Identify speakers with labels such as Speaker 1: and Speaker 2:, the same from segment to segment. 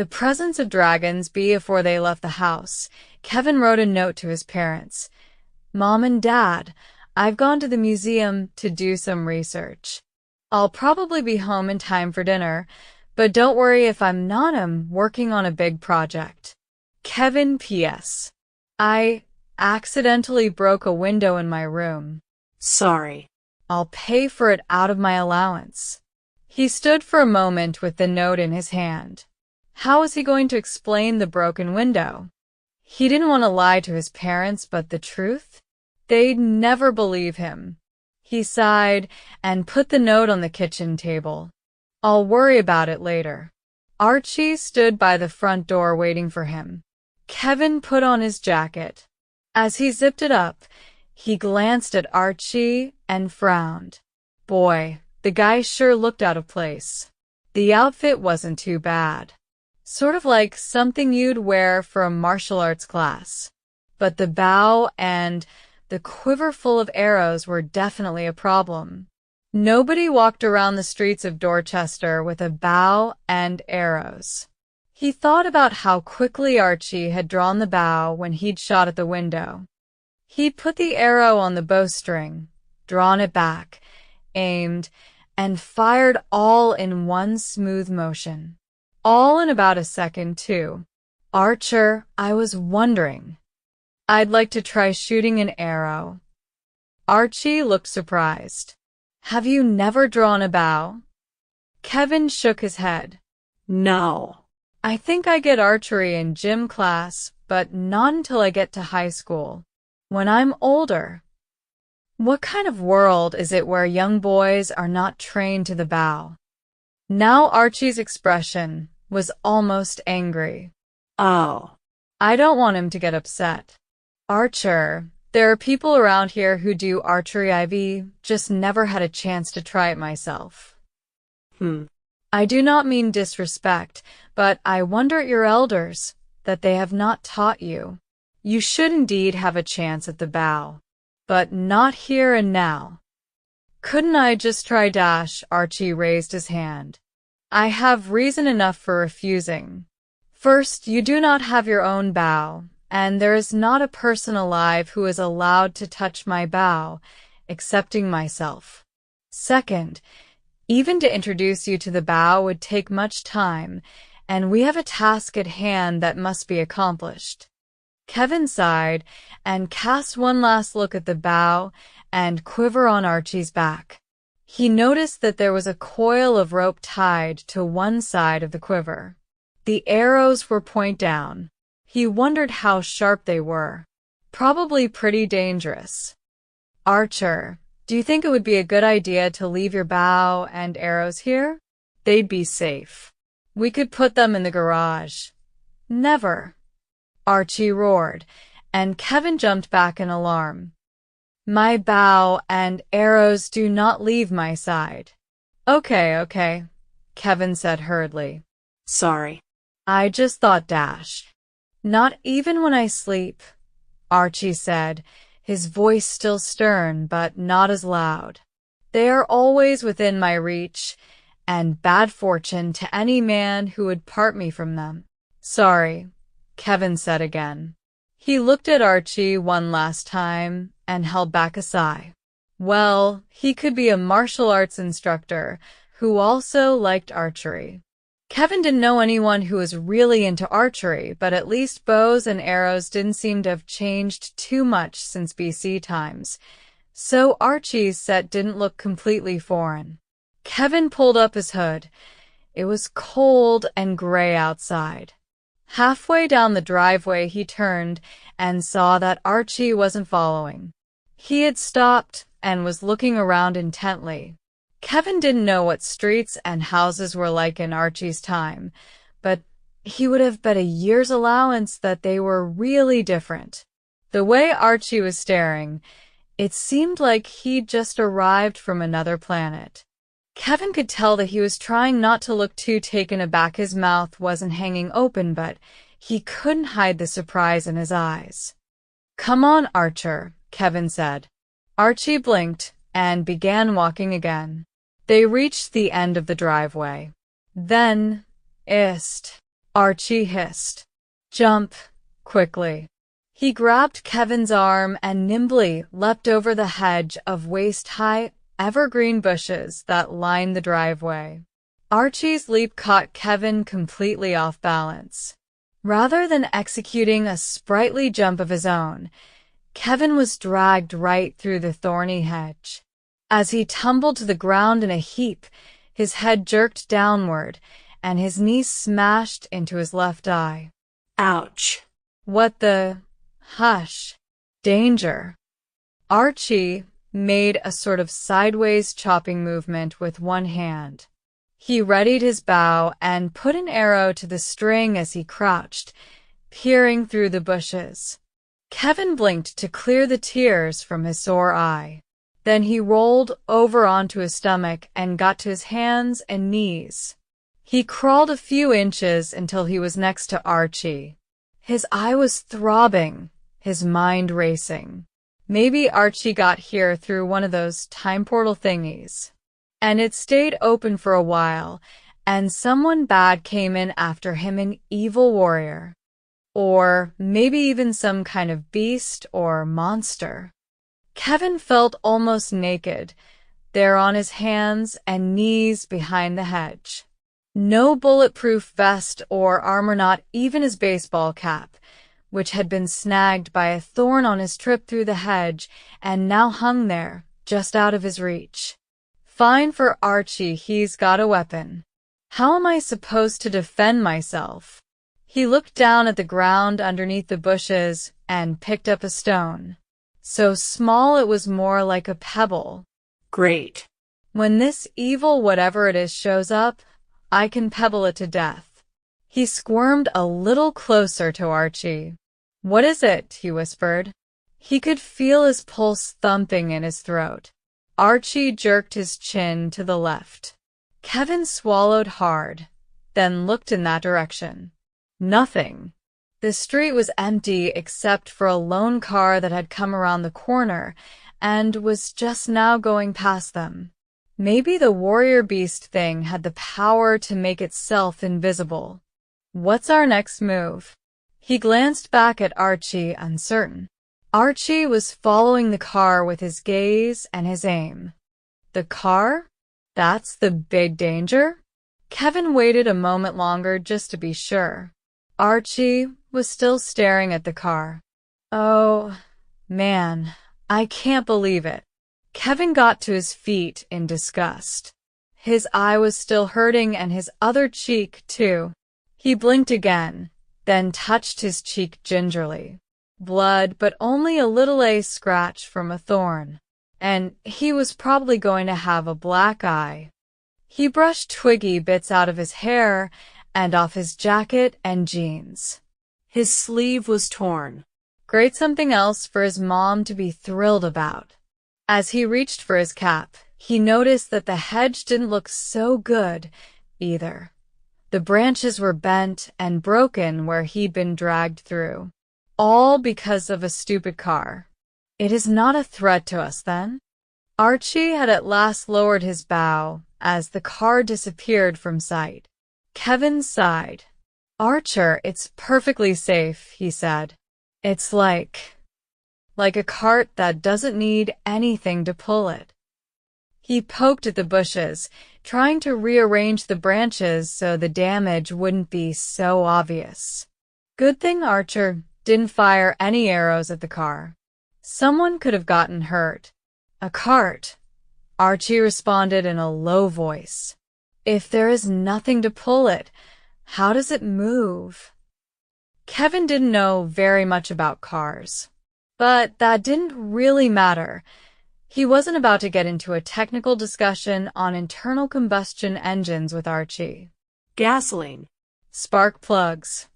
Speaker 1: the presence of dragons. Before they left the house, Kevin wrote a note to his parents. Mom and Dad, I've gone to the museum to do some research. I'll probably be home in time for dinner, but don't worry if I'm not. I'm working on a big project. Kevin P.S. I accidentally broke a window in my room.
Speaker 2: Sorry.
Speaker 1: I'll pay for it out of my allowance. He stood for a moment with the note in his hand. How was he going to explain the broken window? He didn't want to lie to his parents, but the truth? They'd never believe him. He sighed and put the note on the kitchen table. I'll worry about it later. Archie stood by the front door waiting for him. Kevin put on his jacket. As he zipped it up, he glanced at Archie and frowned. Boy, the guy sure looked out of place. The outfit wasn't too bad. Sort of like something you'd wear for a martial arts class. But the bow and the quiver full of arrows were definitely a problem. Nobody walked around the streets of Dorchester with a bow and arrows. He thought about how quickly Archie had drawn the bow when he'd shot at the window. He'd put the arrow on the bowstring, drawn it back, aimed, and fired all in one smooth motion. All in about a second, too. Archer, I was wondering. I'd like to try shooting an arrow. Archie looked surprised. Have you never drawn a bow? Kevin shook his head.
Speaker 2: No.
Speaker 1: I think I get archery in gym class, but not until I get to high school. When I'm older. What kind of world is it where young boys are not trained to the bow? Now Archie's expression was almost angry.
Speaker 2: Oh.
Speaker 1: I don't want him to get upset. Archer, there are people around here who do archery. I've just never had a chance to try it myself. I do not mean disrespect, but I wonder at your elders, that they have not taught you. You should indeed have a chance at the bow. But not here and now. Couldn't I just try? Archie raised his hand. I have reason enough for refusing. First, you do not have your own bow, and there is not a person alive who is allowed to touch my bow, excepting myself. Second, even to introduce you to the bow would take much time, and we have a task at hand that must be accomplished. Kevin sighed and cast one last look at the bow and quiver on Archie's back. He noticed that there was a coil of rope tied to one side of the quiver. The arrows were point down. He wondered how sharp they were. Probably pretty dangerous. Archer, do you think it would be a good idea to leave your bow and arrows here? They'd be safe. We could put them in the garage. Never. Archie roared, and Kevin jumped back in alarm. My bow and arrows do not leave my side. Okay, Kevin said hurriedly.
Speaker 2: Sorry.
Speaker 1: I just thought. Not even when I sleep, Archie said, his voice still stern but not as loud. They are always within my reach, and bad fortune to any man who would part me from them. Sorry, Kevin said again. He looked at Archie one last time and held back a sigh. Well, he could be a martial arts instructor who also liked archery. Kevin didn't know anyone who was really into archery, but at least bows and arrows didn't seem to have changed too much since BC times, so Archie's set didn't look completely foreign. Kevin pulled up his hood. It was cold and gray outside. Halfway down the driveway he turned and saw that Archie wasn't following. He had stopped and was looking around intently. Kevin didn't know what streets and houses were like in Archie's time, but he would have bet a year's allowance that they were really different. The way Archie was staring, it seemed like he'd just arrived from another planet. Kevin could tell that he was trying not to look too taken aback. His mouth wasn't hanging open, but he couldn't hide the surprise in his eyes. Come on, Archer, Kevin said. Archie blinked and began walking again. They reached the end of the driveway. Then, Archie hissed. Jump, quickly. He grabbed Kevin's arm and nimbly leapt over the hedge of waist-high evergreen bushes that lined the driveway. Archie's leap caught Kevin completely off balance. Rather than executing a sprightly jump of his own, Kevin was dragged right through the thorny hedge. As he tumbled to the ground in a heap, his head jerked downward, and his knee smashed into his left eye.
Speaker 2: Ouch.
Speaker 1: What the... Hush. Danger. Archie made a sort of sideways chopping movement with one hand. He readied his bow and put an arrow to the string as he crouched, peering through the bushes. Kevin blinked to clear the tears from his sore eye. Then he rolled over onto his stomach and got to his hands and knees. He crawled a few inches until he was next to Archie. His eye was throbbing, his mind racing. Maybe Archie got here through one of those time portal thingies. And it stayed open for a while, and someone bad came in after him, an evil warrior. Or maybe even some kind of beast or monster. Kevin felt almost naked, there on his hands and knees behind the hedge. No bulletproof vest or armor, not even his baseball cap, which had been snagged by a thorn on his trip through the hedge and now hung there, just out of his reach. Fine for Archie, he's got a weapon. How am I supposed to defend myself? He looked down at the ground underneath the bushes and picked up a stone. So small it was more like a pebble.
Speaker 2: Great.
Speaker 1: When this evil whatever it is shows up, I can pebble it to death. He squirmed a little closer to Archie. What is it? He whispered. He could feel his pulse thumping in his throat. Archie jerked his chin to the left. Kevin swallowed hard, then looked in that direction. Nothing. The street was empty except for a lone car that had come around the corner and was just now going past them. Maybe the warrior beast thing had the power to make itself invisible. What's our next move? He glanced back at Archie, uncertain. Archie was following the car with his gaze and his aim. The car? That's the big danger? Kevin waited a moment longer just to be sure. Archie was still staring at the car. Oh, man, I can't believe it. Kevin got to his feet in disgust. His eye was still hurting and his other cheek, too. He blinked again, then touched his cheek gingerly. Blood, but only a little scratch from a thorn. And he was probably going to have a black eye. He brushed twiggy bits out of his hair and off his jacket and jeans.
Speaker 2: His sleeve was torn.
Speaker 1: Great, something else for his mom to be thrilled about. As he reached for his cap, he noticed that the hedge didn't look so good either. The branches were bent and broken where he'd been dragged through. All because of a stupid car. It is not a threat to us, then? Archie had at last lowered his bow as the car disappeared from sight. Kevin sighed. Archer, it's perfectly safe, he said. It's like a cart that doesn't need anything to pull it. He poked at the bushes, trying to rearrange the branches so the damage wouldn't be so obvious. Good thing Archer didn't fire any arrows at the car. Someone could have gotten hurt. A cart, Archie responded in a low voice. If there is nothing to pull it, how does it move? Kevin didn't know very much about cars, but that didn't really matter. He wasn't about to get into a technical discussion on internal combustion engines with Archie.
Speaker 2: Gasoline.
Speaker 1: Spark plugs.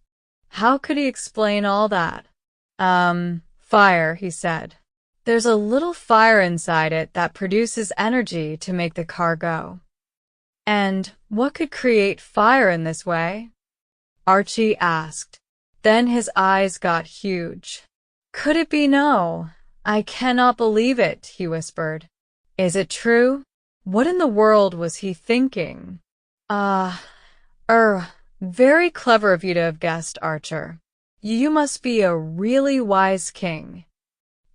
Speaker 1: How could he explain all that? Fire, he said. There's a little fire inside it that produces energy to make the car go. And what could create fire in this way? Archie asked. Then his eyes got huge. Could it be no? I cannot believe it, he whispered. Is it true? What in the world was he thinking? Very clever of you to have guessed, Archer. You must be a really wise king.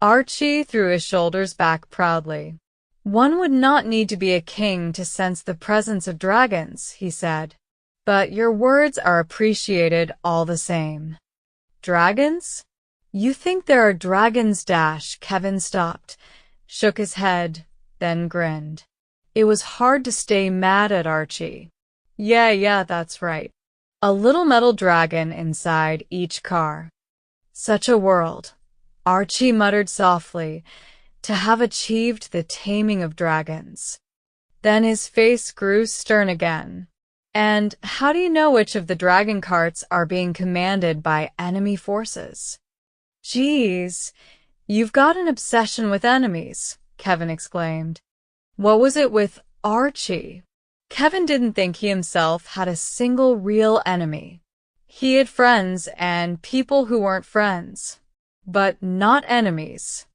Speaker 1: Archie threw his shoulders back proudly. One would not need to be a king to sense the presence of dragons, he said. But your words are appreciated all the same. Dragons? You think there are dragons? Kevin stopped, shook his head, then grinned. It was hard to stay mad at Archie. Yeah, that's right. A little metal dragon inside each car. Such a world, Archie muttered softly, to have achieved the taming of dragons. Then his face grew stern again. And how do you know which of the dragon carts are being commanded by enemy forces? Geez, you've got an obsession with enemies, Kevin exclaimed. What was it with Archie? Kevin didn't think he himself had a single real enemy. He had friends and people who weren't friends, but not enemies.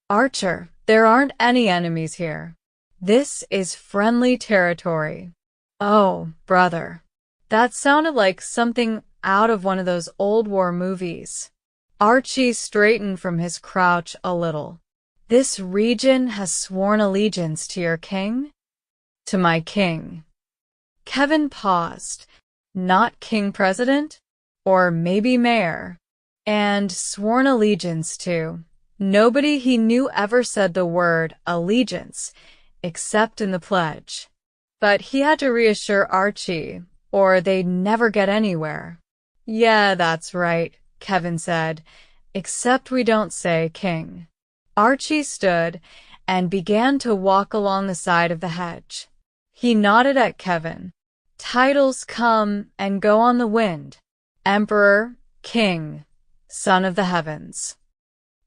Speaker 1: Archer, there aren't any enemies here. This is friendly territory. Oh, brother. That sounded like something out of one of those old war movies. Archie straightened from his crouch a little. This region has sworn allegiance to your king? To my king. Kevin paused. Not king president? Or maybe mayor? And sworn allegiance to. Nobody he knew ever said the word allegiance, except in the pledge. But he had to reassure Archie, or they'd never get anywhere. Yeah, that's right, Kevin said, except we don't say king. Archie stood and began to walk along the side of the hedge. He nodded at Kevin. Titles come and go on the wind. Emperor, king, son of the heavens.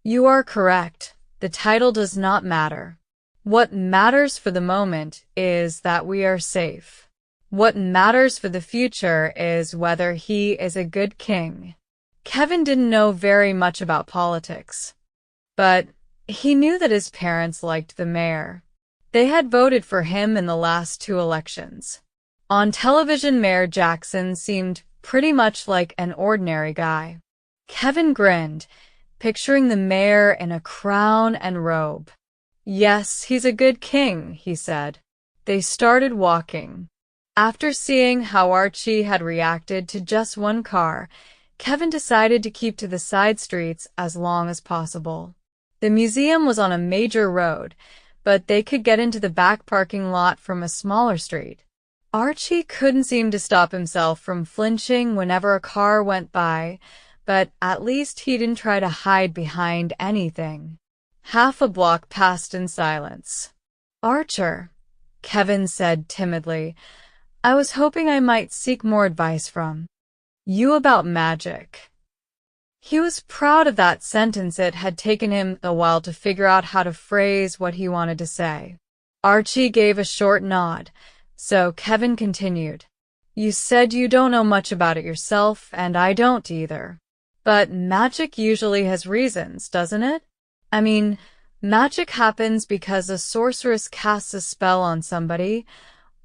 Speaker 1: You are correct. The title does not matter. What matters for the moment is that we are safe. What matters for the future is whether he is a good king. Kevin didn't know very much about politics, but he knew that his parents liked the mayor. They had voted for him in the last 2 elections. On television, Mayor Jackson seemed pretty much like an ordinary guy. Kevin grinned, picturing the mayor in a crown and robe. Yes, he's a good king, he said. They started walking. After seeing how Archie had reacted to just one car, Kevin decided to keep to the side streets as long as possible. The museum was on a major road, but they could get into the back parking lot from a smaller street. Archie couldn't seem to stop himself from flinching whenever a car went by, but at least he didn't try to hide behind anything. Half a block passed in silence. Archer, Kevin said timidly, I was hoping I might seek more advice from you about magic. He was proud of that sentence. It had taken him a while to figure out how to phrase what he wanted to say. Archie gave a short nod, so Kevin continued. You said you don't know much about it yourself, and I don't either. But magic usually has reasons, doesn't it? I mean, magic happens because a sorceress casts a spell on somebody,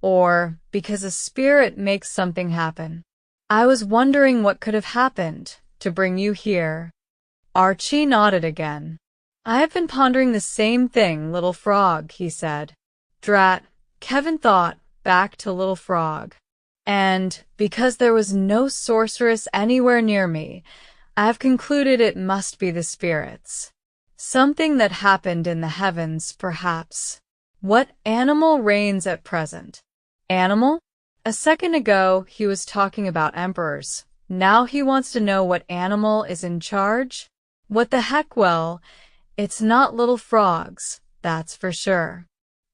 Speaker 1: or because a spirit makes something happen. I was wondering what could have happened to bring you here. Archie nodded again. I have been pondering the same thing, Little Frog, he said. Drat, Kevin thought back to Little Frog. And because there was no sorceress anywhere near me, I have concluded it must be the spirits. Something that happened in the heavens, perhaps. What animal reigns at present? Animal? A second ago, he was talking about emperors. Now he wants to know what animal is in charge? What the heck? Well, it's not little frogs, that's for sure.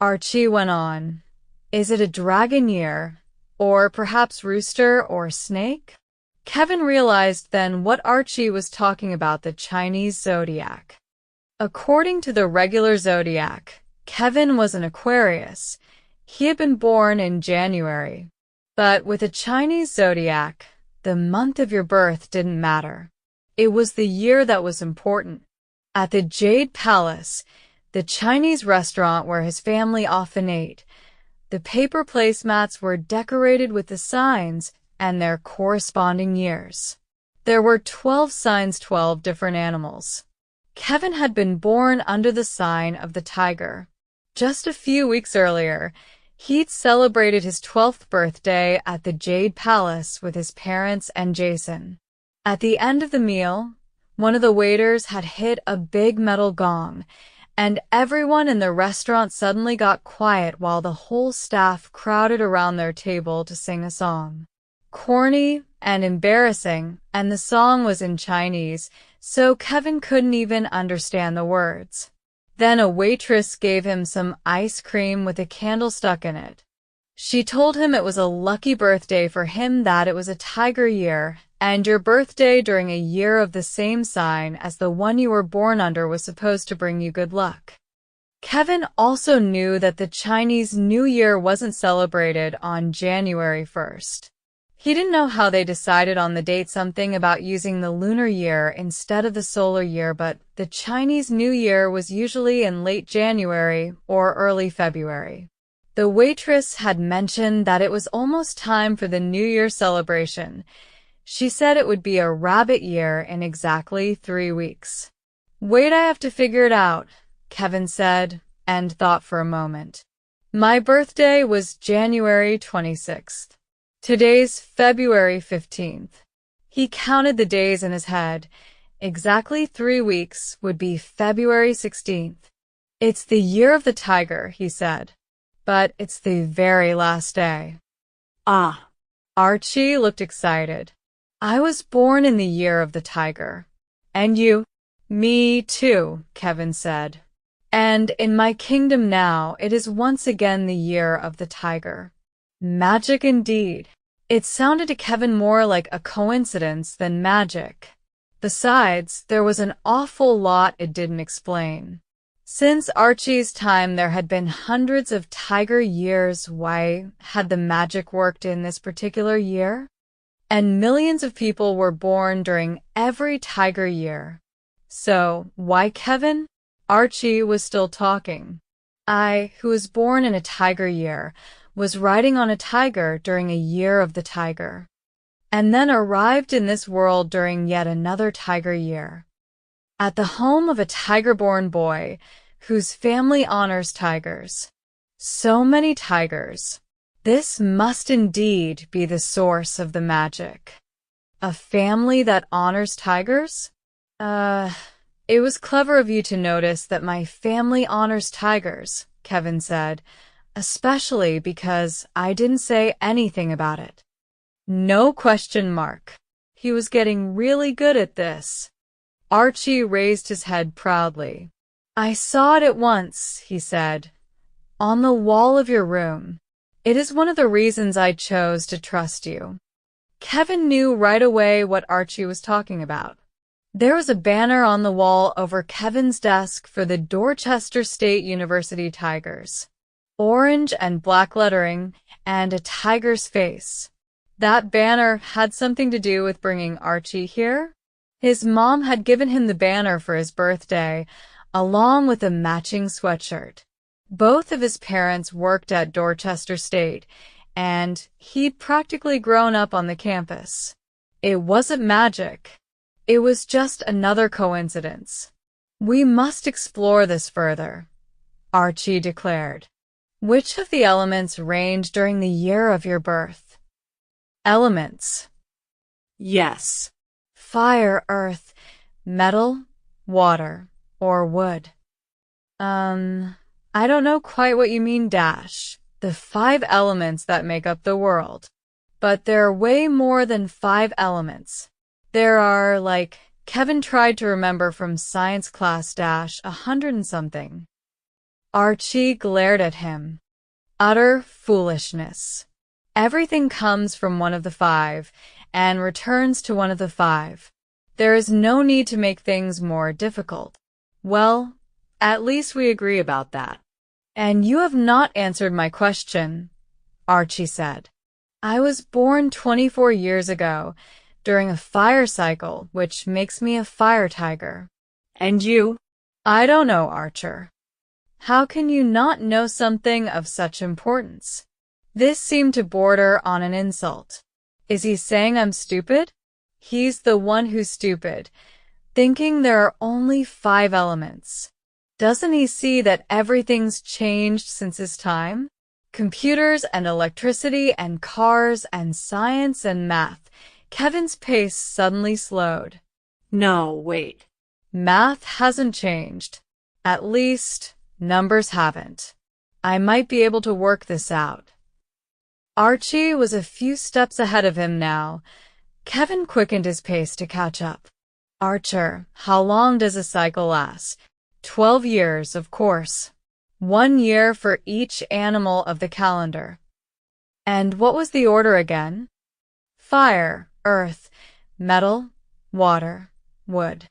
Speaker 1: Archie went on. Is it a dragon year? Or perhaps rooster or snake? Kevin realized then what Archie was talking about, the Chinese zodiac. According to the regular zodiac, Kevin was an Aquarius. He had been born in January. But with a Chinese zodiac, the month of your birth didn't matter. It was the year that was important. At the Jade Palace, the Chinese restaurant where his family often ate, the paper placemats were decorated with the signs and their corresponding years. There were 12 signs, 12 different animals. Kevin had been born under the sign of the tiger. Just a few weeks earlier, he'd celebrated his 12th birthday at the Jade Palace with his parents and Jason. At the end of the meal, one of the waiters had hit a big metal gong, and everyone in the restaurant suddenly got quiet while the whole staff crowded around their table to sing a song. Corny and embarrassing, and the song was in Chinese, so Kevin couldn't even understand the words. Then a waitress gave him some ice cream with a candle stuck in it. She told him it was a lucky birthday for him, that it was a tiger year, and your birthday during a year of the same sign as the one you were born under was supposed to bring you good luck. Kevin also knew that the Chinese New Year wasn't celebrated on January 1st. He didn't know how they decided on the date, something about using the lunar year instead of the solar year, but the Chinese New Year was usually in late January or early February. The waitress had mentioned that it was almost time for the New Year celebration. She said it would be a rabbit year in exactly 3 weeks. Wait, I have to figure it out, Kevin said, and thought for a moment. My birthday was January 26th. Today's February 15th. He counted the days in his head. Exactly 3 weeks would be February 16th. It's the year of the tiger, he said. But it's the very last day.
Speaker 2: Ah.
Speaker 1: Archie looked excited. I was born in the year of the tiger. And you? Me too, Kevin said. And in my kingdom now, it is once again the year of the tiger. Magic indeed. It sounded to Kevin more like a coincidence than magic. Besides, there was an awful lot it didn't explain. Since Archie's time, there had been hundreds of tiger years. Why had the magic worked in this particular year? And millions of people were born during every tiger year. So, why Kevin? Archie was still talking. I, who was born in a tiger year, was riding on a tiger during a year of the tiger, and then arrived in this world during yet another tiger year, at the home of a tiger-born boy whose family honors tigers. So many tigers. This must indeed be the source of the magic. A family that honors tigers? It was clever of you to notice that my family honors tigers, Kevin said, especially because I didn't say anything about it. No question mark. He was getting really good at this. Archie raised his head proudly. I saw it at once, he said, on the wall of your room. It is one of the reasons I chose to trust you. Kevin knew right away what Archie was talking about. There was a banner on the wall over Kevin's desk for the Dorchester State University Tigers. Orange and black lettering, and a tiger's face. That banner had something to do with bringing Archie here. His mom had given him the banner for his birthday, along with a matching sweatshirt. Both of his parents worked at Dorchester State, and he'd practically grown up on the campus. It wasn't magic. It was just another coincidence. We must explore this further, Archie declared. Which of the elements reigned during the year of your birth? Elements.
Speaker 2: Yes.
Speaker 1: Fire, earth, metal, water, or wood. I don't know quite what you mean, the 5 elements that make up the world. But there are way more than 5 elements. There are, Kevin tried to remember from science class, 100 and something. Archie glared at him. Utter foolishness. Everything comes from one of the 5 and returns to one of the 5. There is no need to make things more difficult. Well, at least we agree about that. And you have not answered my question, Archie said. I was born 24 years ago, during a fire cycle, which makes me a fire tiger.
Speaker 2: And you?
Speaker 1: I don't know, Archer. How can you not know something of such importance? This seemed to border on an insult. Is he saying I'm stupid? He's the one who's stupid, thinking there are only 5 elements. Doesn't he see that everything's changed since his time? Computers and electricity and cars and science and math. Kevin's pace suddenly slowed.
Speaker 2: No, wait.
Speaker 1: Math hasn't changed. At least, numbers haven't. I might be able to work this out. Archie was a few steps ahead of him now. Kevin quickened his pace to catch up. Archer, how long does a cycle last? 12 years, of course. 1 year for each animal of the calendar. And what was the order again? Fire, earth, metal, water, wood.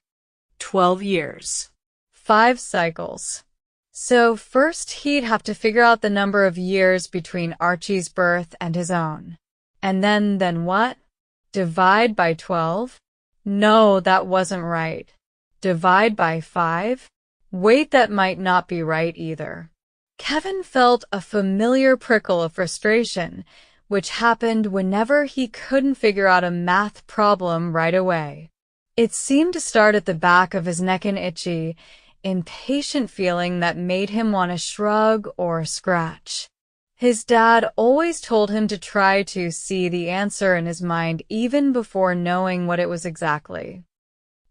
Speaker 2: 12 years.
Speaker 1: 5 cycles. So first he'd have to figure out the number of years between Archie's birth and his own. And then what? Divide by 12? No, that wasn't right. Divide by 5? Wait, that might not be right either. Kevin felt a familiar prickle of frustration, which happened whenever he couldn't figure out a math problem right away. It seemed to start at the back of his neck, an itchy, impatient feeling that made him want to shrug or scratch. His dad always told him to try to see the answer in his mind even before knowing what it was exactly.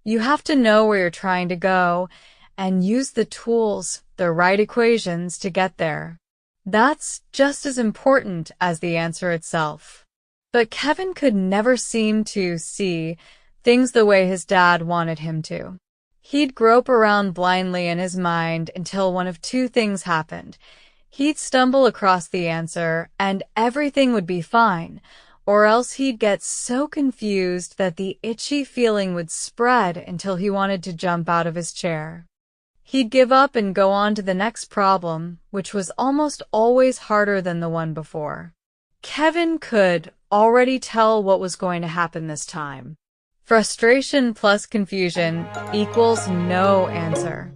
Speaker 1: You have to know where you're trying to go and use the tools, the right equations to get there. That's just as important as the answer itself. But Kevin could never seem to see things the way his dad wanted him to. He'd grope around blindly in his mind until one of 2 things happened. He'd stumble across the answer and everything would be fine, or else he'd get so confused that the itchy feeling would spread until he wanted to jump out of his chair. He'd give up and go on to the next problem, which was almost always harder than the one before. Kevin could already tell what was going to happen this time. Frustration plus confusion equals no answer.